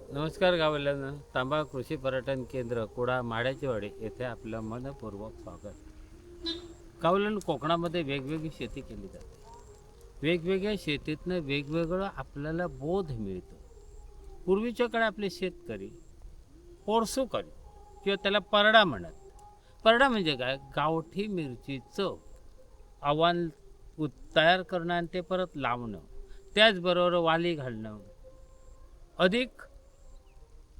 नमस्कार गावल्यांना. तांबा कृषी पर्यटन केंद्र कुडा माड्याचीवाडी येथे आपलं मनपूर्वक स्वागत. गावल्यांना कोकणामध्ये वेगवेगळी शेती केली जाते. वेगवेगळ्या शेतीतनं वेगवेगळं आपल्याला बोध मिळतो. पूर्वीच्या काळी आपले शेतकरी पोरसुकरी किंवा त्याला परडा म्हणत. परडा म्हणजे काय? गावठी मिरचीचं आव्हान तयार करणं आणि ते परत लावणं, त्याचबरोबर वाली घालणं, अधिक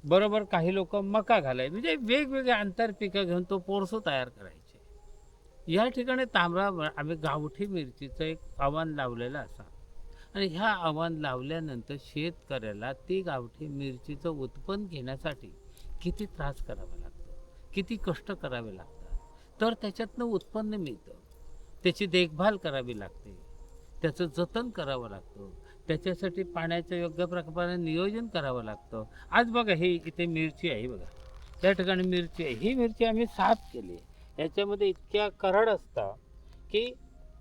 बरोबर काही लोक मका घालाय, म्हणजे वेगवेगळे आंतरपिकं घेऊन तो पोरसो तयार करायचे. या ठिकाणी आम्ही गावठी मिरचीचं एक आव्हान लावलेलं असा, आणि ह्या आव्हान लावल्यानंतर शेतकऱ्याला ती गावठी मिरचीचं उत्पन्न घेण्यासाठी किती त्रास करावा लागतो, किती कष्ट करावे लागतात, तर त्याच्यातनं उत्पन्न मिळतं. त्याची देखभाल करावी लागते, त्याचं जतन करावं लागतं, त्याच्यासाठी पाण्याचं योग्य प्रकारे नियोजन करावं लागतं. आज बघा, ही इथे मिरची आहे बघा, त्या ठिकाणी मिरची आहे. ही मिरची आम्ही साफ केली. याच्यामध्ये इतक्या करड असतात की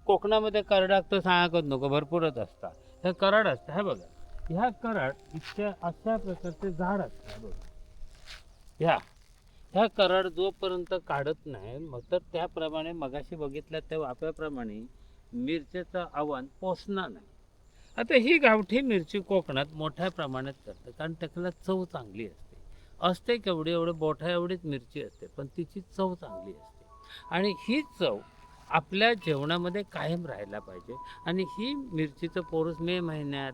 कोकणामध्ये करडाक तर सांगत नको, भरपूरच असतात. ह्या करड असतात, हे बघा, ह्या करड इतक्या अशा प्रकारचे झाड असतात बघा. ह्या करड जोपर्यंत काढत नाही, मग तर त्याप्रमाणे मगाशी बघितलं त्या वाप्याप्रमाणे मिरचीचं आव्हान पोचणार नाही. आता ही गावठी मिरची कोकणात मोठ्या प्रमाणात करतात, कारण त्याला चव चांगली असते केवढी, एवढे बोठा एवढीच मिरची असते, पण तिची चव चांगली असते. आणि ही चव आपल्या जेवणामध्ये कायम राहायला पाहिजे. आणि ही मिरचीचं पोरस मे महिन्यात,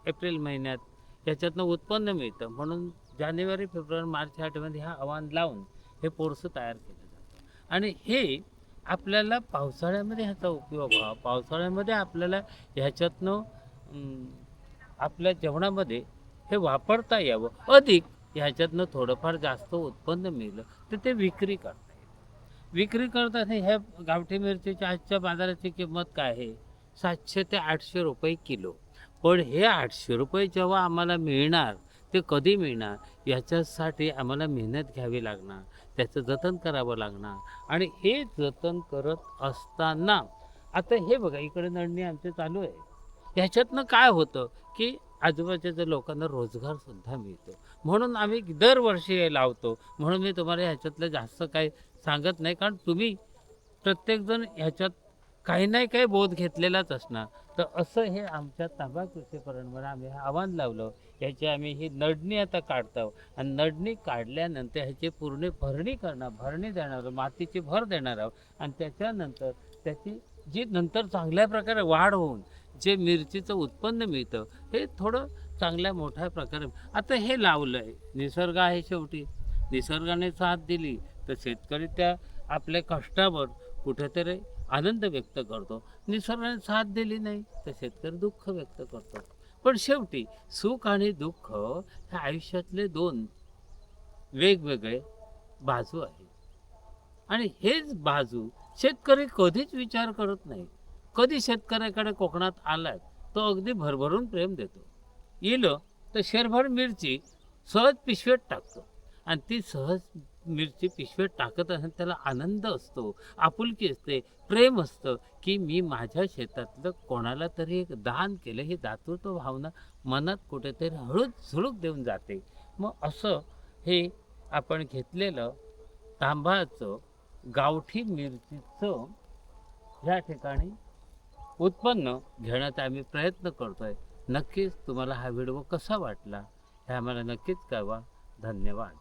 एप्रिल महिन्यात याच्यातनं उत्पन्न मिळतं. म्हणून जानेवारी, फेब्रुवारी, मार्च ह्या टायमध्ये ह्या आव्हान लावून हे पोरसं तयार केलं जातं. आणि हे आपल्याला पावसाळ्यामध्ये ह्याचा उपयोग व्हावा, पावसाळ्यामध्ये आपल्याला ह्याच्यातनं आपल्या जेवणामध्ये हे वापरता यावं, अधिक ह्याच्यातनं थोडंफार जास्त उत्पन्न मिळलं तर ते विक्री करता येतं. विक्री करताना ह्या गावठी मिरचीच्या आजच्या बाजाराची किंमत काय आहे? 700 ते 800 रुपये किलो. पण हे 800 रुपये जेव्हा आम्हाला मिळणार, ते कधी मिळणार? याच्यासाठी आम्हाला मेहनत घ्यावी लागणार, त्याचं जतन करावं लागणार. आणि हे जतन करत असताना आता हे बघा, इकडे नळणी आमचे चालू आहे. ह्याच्यातनं काय होतं की आजूबाजूच्या लोकांना रोजगारसुद्धा मिळतो. म्हणून आम्ही दरवर्षी हे लावतो. म्हणून मी तुम्हाला ह्याच्यातलं जास्त काही सांगत नाही, कारण तुम्ही प्रत्येकजण ह्याच्यात काही नाही काही बोध घेतलेलाच असणार. तर असं हे आमच्या तांबा कृषी पर्यटनावर आम्ही हे आव्हान लावलं. ह्याची आम्ही ही नडणी आता काढतो, आणि नडणी काढल्यानंतर ह्याची पूर्ण भरणी करणार, भरणी देणार, मातीची भर देणार आहोत. आणि त्याच्यानंतर त्याची जी नंतर चांगल्या प्रकारे वाढ होऊन जे मिरचीचं उत्पन्न मिळतं, हे थोडं चांगल्या मोठ्या प्रकारे आता हे लावलं आहे. निसर्ग आहे शेवटी, निसर्गाने साथ दिली तर शेतकरी त्या आपल्या कष्टावर कुठेतरी आनंद व्यक्त करतो. निसर्गाने साथ दिली नाही तर शेतकरी दुःख व्यक्त करतो. पण शेवटी सुख आणि दुःख हे आयुष्यातले दोन वेगवेगळे बाजू आहेत. आणि हेच बाजू शेतकरी कधीच विचार करत नाही. कधी शेतकऱ्याकडे कोकणात आलाय तो अगदी भरभरून प्रेम देतो. येलं तर शेरभर मिरची सहज पिशवेत टाकतो, आणि ती सहज मिरची पिशवेत टाकत असताना त्याला आनंद असतो, आपुलकी असते, प्रेम असतं की मी माझ्या शेतातलं कोणाला तरी एक दान केलं. ही दातृत्व भावना मनात कुठेतरी हळूच झुळूक देऊन जाते. मग असं हे आपण घेतलेलं तांबाचं गावठी मिरचीचं ह्या ठिकाणी उत्पन्न घेण्याचा आम्ही प्रयत्न करतोय. नक्कीच तुम्हाला हा व्हिडिओ कसा वाटला हे आम्हाला नक्कीच कळवा. धन्यवाद.